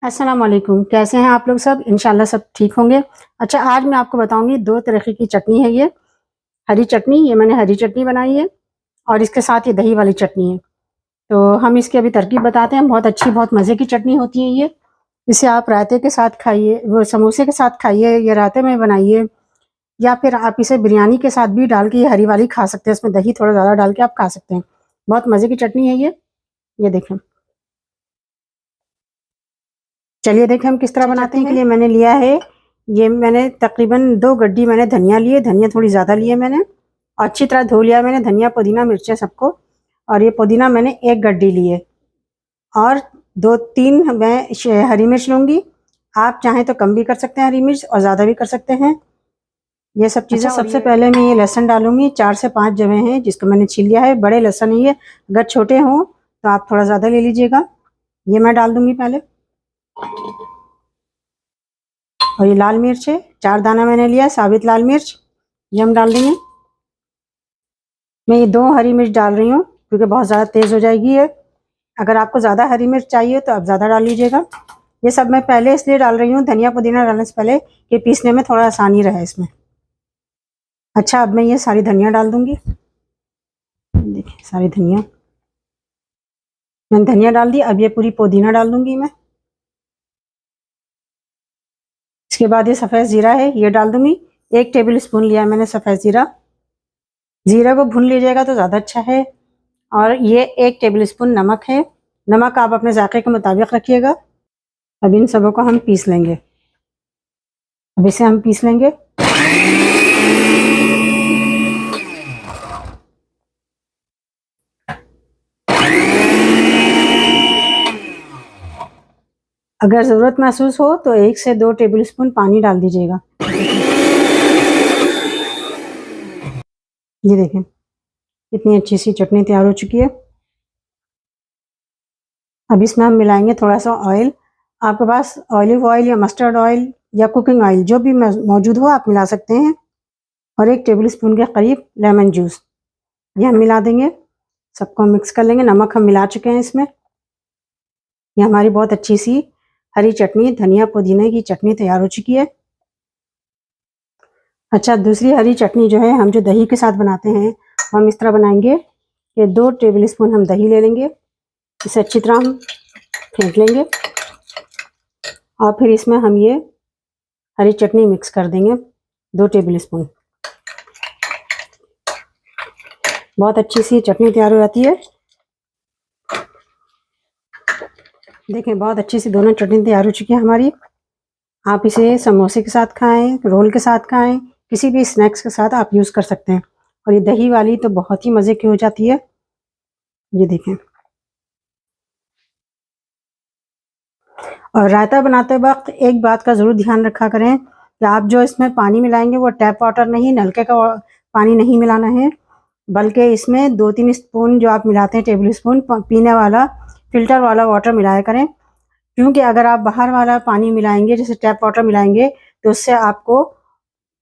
अस्सलाम वालेकुम। कैसे हैं आप लोग सब? इंशाल्लाह सब ठीक होंगे। अच्छा, आज मैं आपको बताऊंगी दो तरह की चटनी है। ये हरी चटनी, ये मैंने हरी चटनी बनाई है और इसके साथ ये दही वाली चटनी है। तो हम इसकी अभी तरकीब बताते हैं। बहुत अच्छी, बहुत मज़े की चटनी होती है ये। इसे आप रायते के साथ खाइए, वो समोसे के साथ खाइए, या रायते में बनाइए, या फिर आप इसे बिरयानी के साथ भी डाल के ये हरी वाली खा सकते हैं। इसमें दही थोड़ा ज़्यादा डाल के आप खा सकते हैं। बहुत मज़े की चटनी है ये देखें। चलिए देखें हम किस तरह बनाते हैं। के लिए मैंने लिया है, ये मैंने तकरीबन 2 गड्डी मैंने धनिया लिए। धनिया थोड़ी ज़्यादा लिए मैंने, और अच्छी तरह धो लिया मैंने धनिया, पुदीना, मिर्चें सबको। और ये पुदीना मैंने 1 गड्डी लिए, और 2-3 मैं हरी मिर्च लूँगी। आप चाहें तो कम भी कर सकते हैं हरी मिर्च, और ज़्यादा भी कर सकते हैं। ये सब चीज़ें सबसे पहले मैं ये लहसुन डालूँगी। 4 से 5 जवे हैं, जिसको मैंने छील लिया है। बड़े लहसुन है ये, अगर छोटे हों तो आप थोड़ा ज़्यादा ले लीजिएगा। ये मैं डाल दूँगी पहले। और ये लाल मिर्च है, 4 दाना मैंने लिया साबित लाल मिर्च, ये हम डाल देंगे। मैं ये 2 हरी मिर्च डाल रही हूँ क्योंकि बहुत ज़्यादा तेज़ हो जाएगी ये। अगर आपको ज़्यादा हरी मिर्च चाहिए तो आप ज़्यादा डाल लीजिएगा। ये सब मैं पहले इसलिए डाल रही हूँ, धनिया पुदीना डालने से पहले, कि पीसने में थोड़ा आसानी रहे इसमें। अच्छा, अब मैं ये सारी धनिया डाल दूँगी। देखिए सारी धनिया मैंने धनिया डाल दी। अब ये पूरी पुदीना डाल दूँगी मैं। इसके बाद ये सफ़ेद ज़ीरा है, ये डाल दूँगी। 1 टेबल स्पून लिया मैंने सफ़ेद ज़ीरा। ज़ीरा को भून लीजिएगा तो ज़्यादा अच्छा है। और ये 1 टेबल स्पून नमक है। नमक आप अपने जायके के मुताबिक रखिएगा। अब इन सबों को हम पीस लेंगे। अब इसे हम पीस लेंगे। अगर ज़रूरत महसूस हो तो 1 से 2 टेबल स्पून पानी डाल दीजिएगा। ये देखें कितनी अच्छी सी चटनी तैयार हो चुकी है। अब इसमें हम मिलाएंगे थोड़ा सा ऑयल। आपके पास ऑलिव ऑयल या मस्टर्ड ऑयल या कुकिंग ऑयल जो भी मौजूद हो आप मिला सकते हैं। और 1 टेबल स्पून के करीब लेमन जूस, ये हम मिला देंगे। सबको मिक्स कर लेंगे। नमक हम मिला चुके हैं इसमें। ये हमारी बहुत अच्छी सी हरी चटनी, धनिया पुदीने की चटनी तैयार हो चुकी है। अच्छा, दूसरी हरी चटनी जो है हम जो दही के साथ बनाते हैं, हम इस तरह बनाएंगे कि 2 टेबल स्पून हम दही ले लेंगे। इसे अच्छी तरह हम फेंट लेंगे, और फिर इसमें हम ये हरी चटनी मिक्स कर देंगे 2 टेबल स्पून। बहुत अच्छी सी चटनी तैयार हो जाती है। देखें बहुत अच्छी सी दोनों चटनी तैयार हो चुकी है हमारी। आप इसे समोसे के साथ खाएं, रोल के साथ खाएं, किसी भी स्नैक्स के साथ आप यूज़ कर सकते हैं। और ये दही वाली तो बहुत ही मज़े की हो जाती है। ये देखें। और रायता बनाते वक्त एक बात का ज़रूर ध्यान रखा करें कि आप जो इसमें पानी मिलाएंगे वो टैप वाटर नहीं, नलके का पानी नहीं मिलाना है, बल्कि इसमें 2-3 स्पून जो आप मिलाते हैं टेबल स्पून, पीने वाला फ़िल्टर वाला वाटर मिलाया करें। क्योंकि अगर आप बाहर वाला पानी मिलाएंगे, जैसे टैप वाटर मिलाएंगे, तो उससे आपको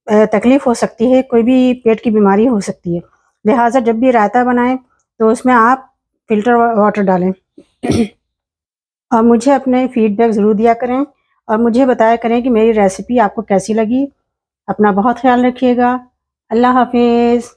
तकलीफ़ हो सकती है, कोई भी पेट की बीमारी हो सकती है। लिहाजा जब भी रायता बनाएं तो उसमें आप फ़िल्टर वाटर डालें। और मुझे अपने फ़ीडबैक ज़रूर दिया करें, और मुझे बताया करें कि मेरी रेसिपी आपको कैसी लगी। अपना बहुत ख्याल रखिएगा। अल्लाह हाफ़िज़।